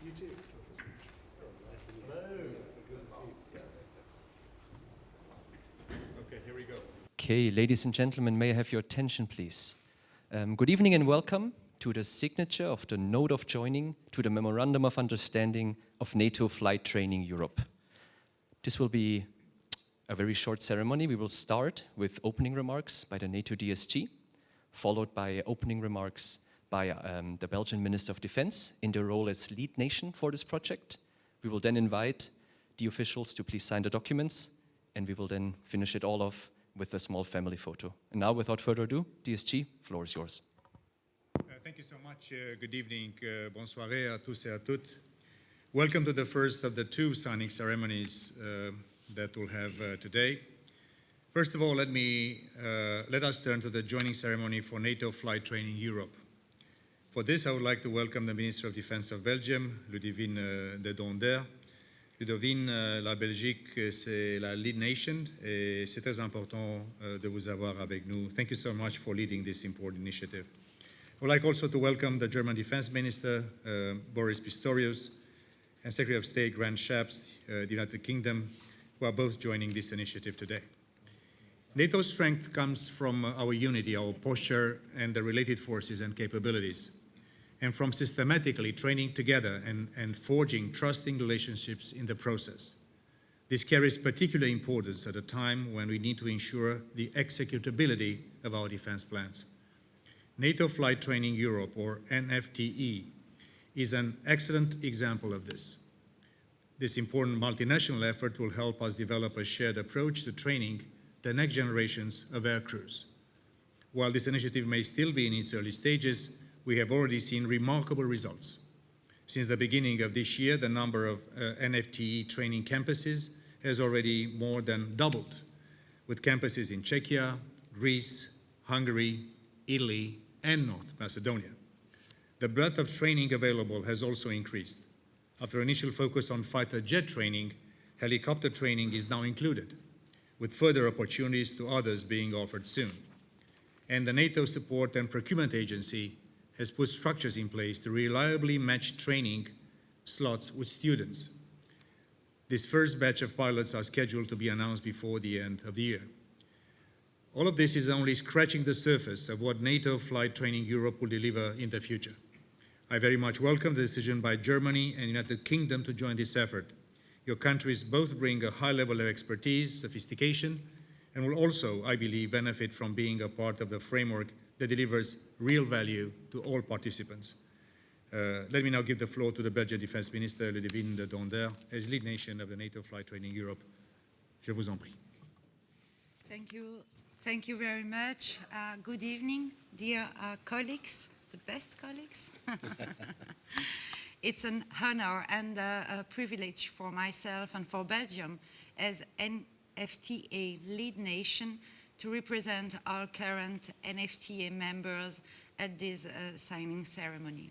You too. Okay, here we go. Okay, ladies and gentlemen, may I have your attention, please? Good evening and welcome to the signature of the Note of Joining to the Memorandum of Understanding of NATO Flight Training Europe. This will be a very short ceremony. We will start with opening remarks by the NATO DSG, followed by opening remarks by the Belgian Minister of Defense in their role as lead nation for this project. We will then invite the officials to please sign the documents, and we will then finish it all off with a small family photo. And now, without further ado, DSG, floor is yours. Thank you so much. Good evening. Bonsoir à tous et à toutes. Welcome to the first of the two signing ceremonies that we'll have today. First of all, let us turn to the joining ceremony for NATO Flight Training Europe. For this, I would like to welcome the Minister of Defense of Belgium, Ludivine de Donder. Ludovine, la Belgique, c'est la lead nation, et c'est très important de vous avoir avec nous. Thank you so much for leading this important initiative. I would like also to welcome the German Defense Minister, Boris Pistorius, and Secretary of State Grant Shapps, the United Kingdom, who are both joining this initiative today. NATO's strength comes from our unity, our posture, and the related forces and capabilities, and from systematically training together and forging trusting relationships in the process. This carries particular importance at a time when we need to ensure the executability of our defense plans. NATO Flight Training Europe, or NFTE, is an excellent example of this. This important multinational effort will help us develop a shared approach to training the next generations of air crews. While this initiative may still be in its early stages, we have already seen remarkable results. Since the beginning of this year, the number of NFTE training campuses has already more than doubled, with campuses in Czechia, Greece, Hungary, Italy, and North Macedonia. The breadth of training available has also increased. After initial focus on fighter jet training, helicopter training is now included, with further opportunities to others being offered soon. And the NATO Support and Procurement Agency has put structures in place to reliably match training slots with students. This first batch of pilots are scheduled to be announced before the end of the year. All of this is only scratching the surface of what NATO Flight Training Europe will deliver in the future. I very much welcome the decision by Germany and United Kingdom to join this effort. Your countries both bring a high level of expertise, sophistication, and will also, I believe, benefit from being a part of the framework that delivers real value to all participants. Let me now give the floor to the Belgian Defense Minister, Ludivine de Donder, as lead nation of the NATO Flight Training Europe. Je vous en prie. Thank you. Thank you very much. Good evening, dear colleagues, the best colleagues. It's an honor and a privilege for myself and for Belgium as NFTA lead nation to represent our current NFTA members at this signing ceremony.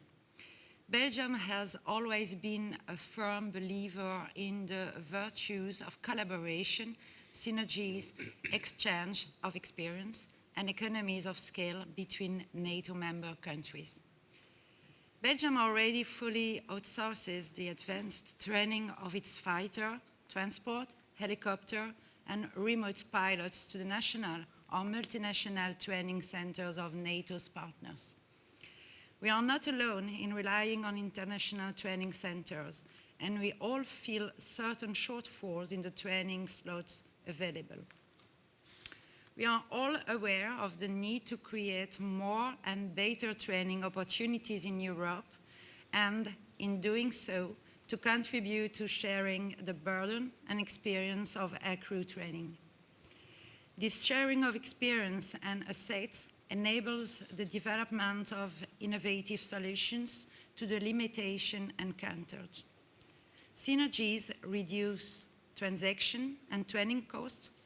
Belgium has always been a firm believer in the virtues of collaboration, synergies, exchange of experience, and economies of scale between NATO member countries. Belgium already fully outsources the advanced training of its fighter, transport, helicopter, and remote pilots to the national or multinational training centers of NATO's partners. We are not alone in relying on international training centers, and we all feel certain shortfalls in the training slots available. We are all aware of the need to create more and better training opportunities in Europe, and in doing so, to contribute to sharing the burden and experience of aircrew training. This sharing of experience and assets enables the development of innovative solutions to the limitation encountered. Synergies reduce transaction and training costs,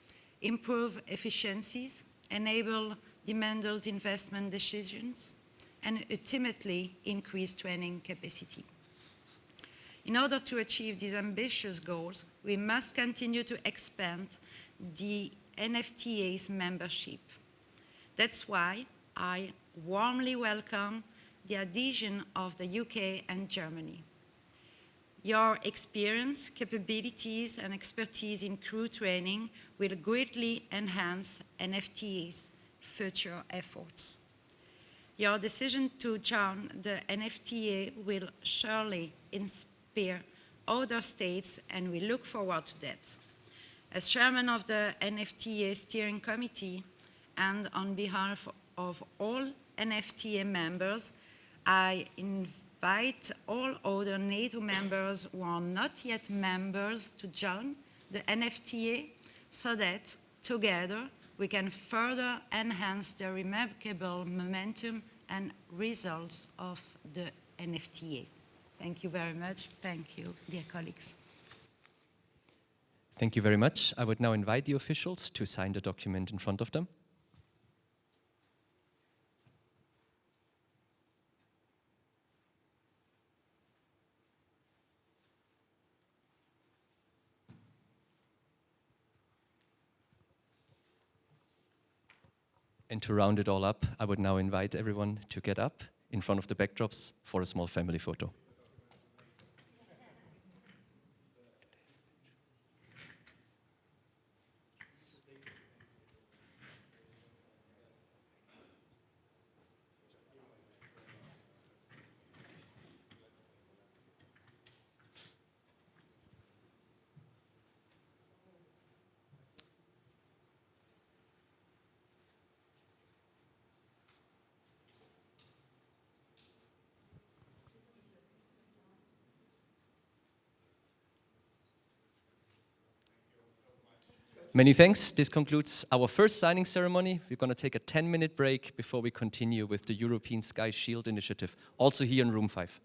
improve efficiencies, enable demanded investment decisions, and ultimately increase training capacity. In order to achieve these ambitious goals, we must continue to expand the NFTA's membership. That's why I warmly welcome the adhesion of the UK and Germany. Your experience, capabilities, and expertise in crew training will greatly enhance NFTA's future efforts. Your decision to join the NFTA will surely inspire other states, and we look forward to that. As chairman of the NFTA Steering Committee, and on behalf of all NFTA members, I invite all other NATO members who are not yet members to join the NFTA so that together we can further enhance the remarkable momentum and results of the NFTA. Thank you very much. Thank you, dear colleagues. Thank you very much. I would now invite the officials to sign the document in front of them. And to round it all up, I would now invite everyone to get up in front of the backdrops for a small family photo. Many thanks. This concludes our first signing ceremony. We're going to take a 10-minute break before we continue with the European Sky Shield Initiative, also here in room 5.